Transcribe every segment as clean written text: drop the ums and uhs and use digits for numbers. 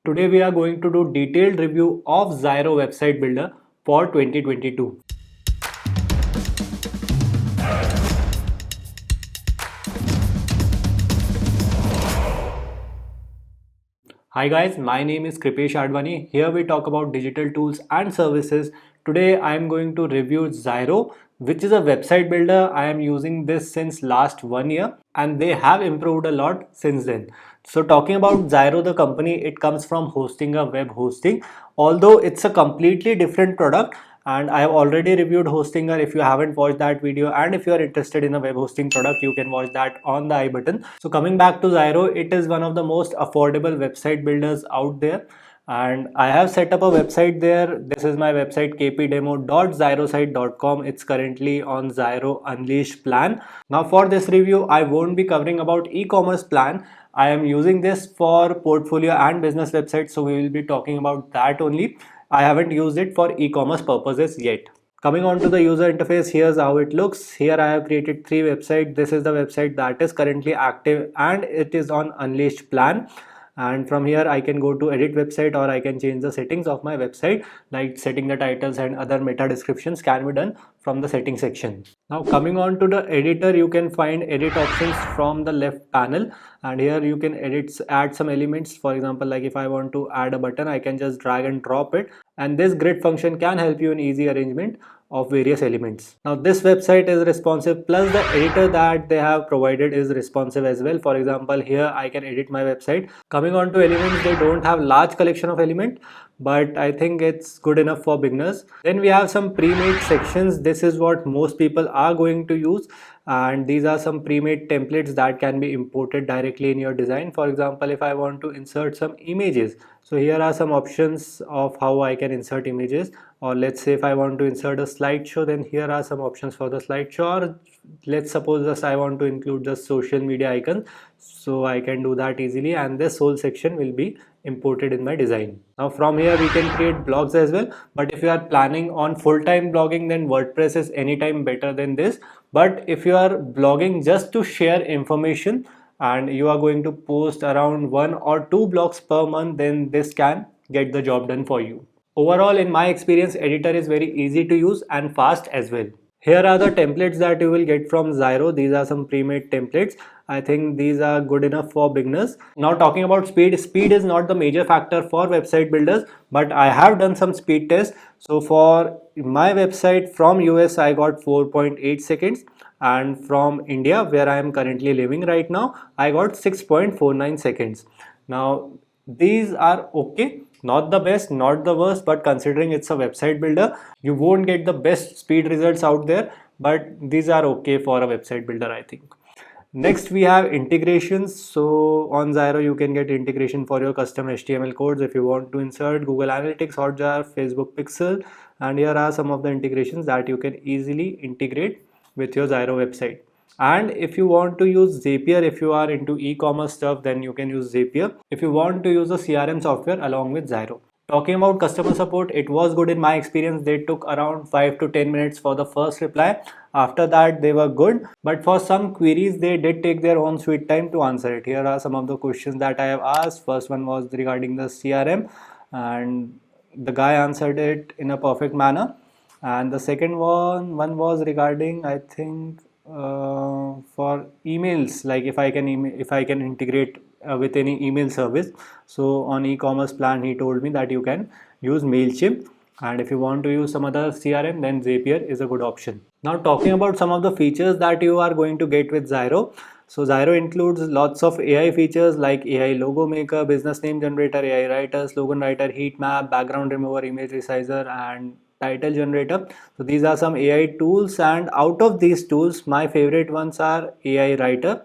Today we are going to do detailed review of Zyro website builder for 2022. Hi guys, my name is Kripesh Advani. Here we talk about digital tools and services. Today I am going to review Zyro, which is a website builder. I am using this since last 1 year and they have improved a lot since then. So talking about Zyro, the company, it comes from hosting a web hosting, although it's a completely different product. And I have already reviewed Hostinger. If you haven't watched that video and if you are interested in a web hosting product, you can watch that on the I button. So coming back to Zyro, it is one of the most affordable website builders out there. And I have set up a website there. This is my website kpdemo.zyrosite.com. It's currently on Zyro Unleashed plan. Now for this review, I won't be covering about e-commerce plan. I am using this for portfolio and business websites. So we will be talking about that only. I haven't used it for e-commerce purposes yet. Coming on to the user interface, here's how it looks. Here I have created 3 websites. This is the website that is currently active and it is on Unleashed plan. And from here I can go to edit website or I can change the settings of my website, like setting the titles and other meta descriptions can be done from the settings section. Now coming on to the editor, you can find edit options from the left panel, and here you can add some elements. For example, like if I want to add a button, I can just drag and drop it, and this grid function can help you in easy arrangement of various elements. Now this website is responsive, plus the editor that they have provided is responsive as well. For example, here I can edit my website. Coming on to elements, they don't have large collection of element, but I think it's good enough for beginners. Then we have some pre-made sections. This is what most people are going to use, and these are some pre-made templates that can be imported directly in your design. For example, if I want to insert some images, so here are some options of how I can insert images. Or let's say if I want to insert a slideshow, then here are some options for the slideshow. Or let's suppose just I want to include the social media icon, so I can do that easily, and this whole section will be imported in my design. Now from here we can create blogs as well, but if you are planning on full-time blogging, then WordPress is anytime better than this. But if you are blogging just to share information and you are going to post around 1 or 2 blogs per month, then this can get the job done for you. Overall, in my experience, editor is very easy to use and fast as well. Here are the templates that you will get from Zyro. These are some pre-made templates. I think these are good enough for beginners. Now talking about speed, speed is not the major factor for website builders, but I have done some speed tests. So for my website from US, I got 4.8 seconds, and from India, where I am currently living right now, I got 6.49 seconds. Now these are okay, not the best, not the worst, but considering it's a website builder, you won't get the best speed results out there, but these are okay for a website builder, I think. Next we have integrations. So on Zyro you can get integration for your custom HTML codes if you want to insert Google Analytics, Hotjar, Facebook Pixel, and here are some of the integrations that you can easily integrate with your Zyro website. And if you want to use Zapier, if you are into e-commerce stuff, then you can use Zapier if you want to use a CRM software along with Zyro. Talking about customer support, it was good in my experience. They took around 5 to 10 minutes for the first reply. After that, they were good. But for some queries, they did take their own sweet time to answer it. Here are some of the questions that I have asked. First one was regarding the CRM, and the guy answered it in a perfect manner. And the second one was regarding, I think, for emails, like if I can integrate with any email service. So on e-commerce plan, he told me that you can use MailChimp, and if you want to use some other CRM, then Zapier is a good option. Now talking about some of the features that you are going to get with Zyro. So Zyro includes lots of AI features like AI logo maker, business name generator, AI writer, slogan writer, heat map, background remover, image resizer, and title generator. So these are some AI tools, and out of these tools, my favorite ones are AI writer,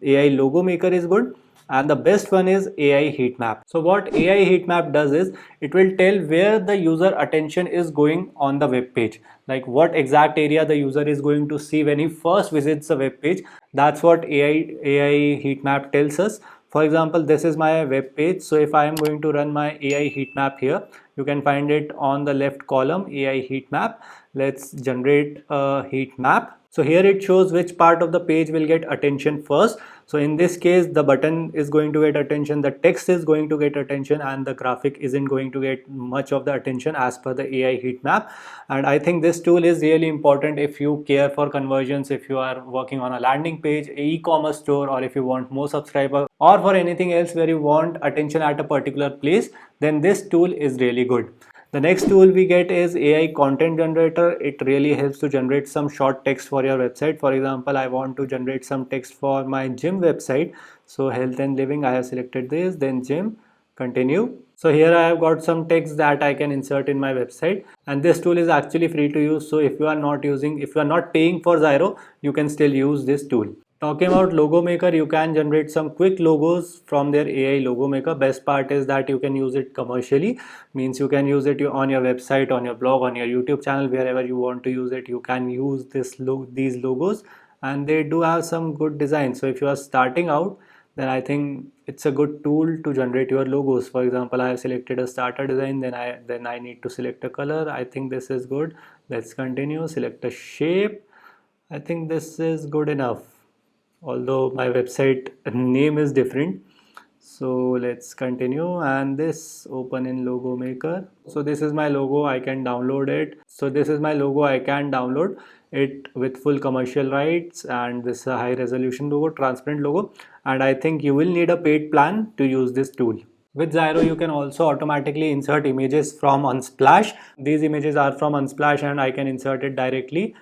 AI logo maker is good, and the best one is AI heat map. So what AI heat map does is it will tell where the user attention is going on the web page, like what exact area the user is going to see when he first visits the web page. That's what AI heat map tells us. For example, this is my web page. So if I am going to run my AI heat map here, you can find it on the left column, AI heat map. Let's generate a heat map. So here it shows which part of the page will get attention first. So in this case, the button is going to get attention, the text is going to get attention, and the graphic isn't going to get much of the attention as per the AI heat map. And I think this tool is really important if you care for conversions, if you are working on a landing page, e-commerce store, or if you want more subscribers, or for anything else where you want attention at a particular place, then this tool is really good. The next tool we get is AI content generator. It really helps to generate some short text for your website. For example, I want to generate some text for my gym website. So health and living, I have selected this, then gym, continue. So here I have got some text that I can insert in my website, and this tool is actually free to use. So if you are not paying for Zyro, you can still use this tool. Talking about logo maker, you can generate some quick logos from their AI logo maker. Best part is that you can use it commercially, means you can use it on your website, on your blog, on your YouTube channel, wherever you want to use it. You can use these logos, and they do have some good design. So if you are starting out, then I think it's a good tool to generate your logos. For example, I have selected a starter design, then I need to select a color. I think this is good. Let's continue. Select a shape. I think this is good enough, although my website name is different. So let's continue, and this open in logo maker. So this is my logo, I can download it. So this is my logo, I can download it with full commercial rights, and this is a high resolution logo, transparent logo, and I think you will need a paid plan to use this tool. With Zyro, you can also automatically insert images from Unsplash. These images are from Unsplash, and I can insert it directly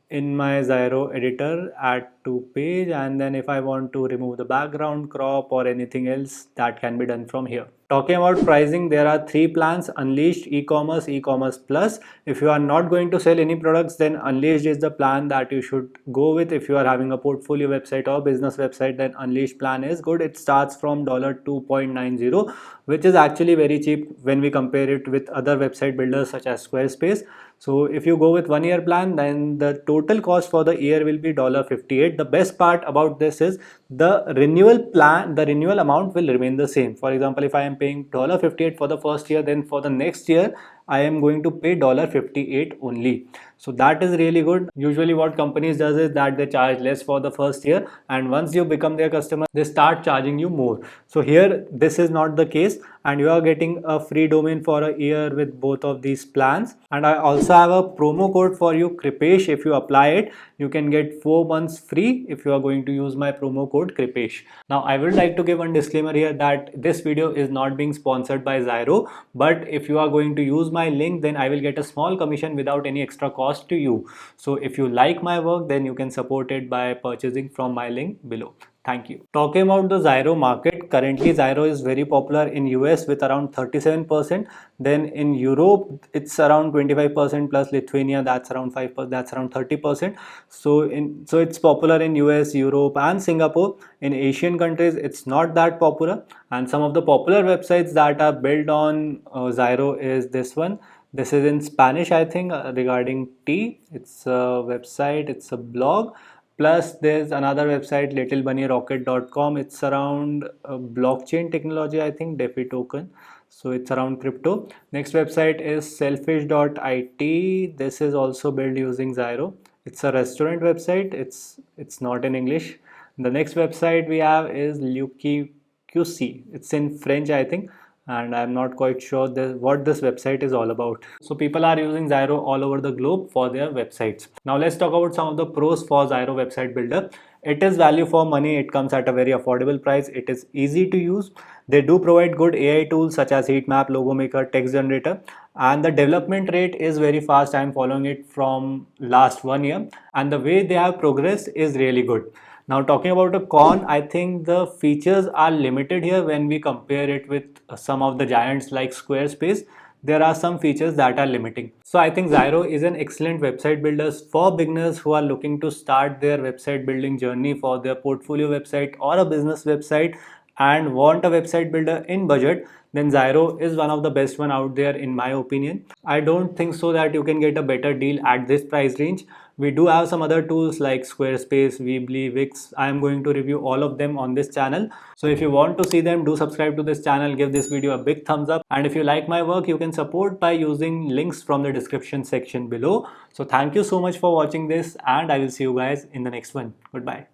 in my Zyro editor, add to page, and then if I want to remove the background, crop, or anything else, that can be done from here. Talking about pricing, there are three plans: Unleashed, e-commerce, e-commerce plus. If you are not going to sell any products, then Unleashed is the plan that you should go with. If you are having a portfolio website or business website, then Unleashed plan is good. It starts from $2.90, which is actually very cheap when we compare it with other website builders such as Squarespace. So if you go with 1 year plan, then the total cost for the year will be $58. The best part about this is the renewal amount will remain the same. For example, if I am paying $58 for the first year, then for the next year I am going to pay $58 only. So that is really good. Usually what companies does is that they charge less for the first year, and once you become their customer, they start charging you more. So here this is not the case, and you are getting a free domain for a year with both of these plans. And I also have a promo code for you, Kripesh. If you apply it, you can get 4 months free if you are going to use my promo code Kripesh. Now I would like to give one disclaimer here that this video is not being sponsored by Zyro, but if you are going to use my link, then I will get a small commission without any extra cost to you. So if you like my work, then you can support it by purchasing from my link below. Thank you. Talking about the Zyro market, currently Zyro is very popular in US with around 37%. Then in Europe, it's around 25%, plus Lithuania, that's around 5%, that's around 30%. So it's popular in US, Europe, and Singapore. In Asian countries, it's not that popular. And some of the popular websites that are built on Zyro is this one. This is in Spanish, I think, regarding tea. It's a website, it's a blog. Plus, there's another website, littlebunnyrocket.com. It's around blockchain technology, I think, DeFi token. So it's around crypto. Next website is selfish.it. This is also built using Zyro. It's a restaurant website. It's not in English. The next website we have is Lucky QC. It's in French, I think, and I'm not quite sure what this website is all about. So people are using Zyro all over the globe for their websites. Now let's talk about some of the pros for Zyro website builder. It is value for money. It comes at a very affordable price. It is easy to use. They do provide good AI tools such as heat map, logo maker, text generator, and the development rate is very fast. I am following it from last 1 year, and the way they have progressed is really good. Now talking about a con, I think the features are limited here when we compare it with some of the giants like Squarespace. There are some features that are limiting. So I think Zyro is an excellent website builder for beginners who are looking to start their website building journey for their portfolio website or a business website and want a website builder in budget. Then Zyro is one of the best one out there in my opinion. I don't think so that you can get a better deal at this price range. We do have some other tools like Squarespace, Weebly, Wix. I am going to review all of them on this channel. So if you want to see them, do subscribe to this channel, give this video a big thumbs up. And if you like my work, you can support by using links from the description section below. So thank you so much for watching this, and I will see you guys in the next one. Goodbye.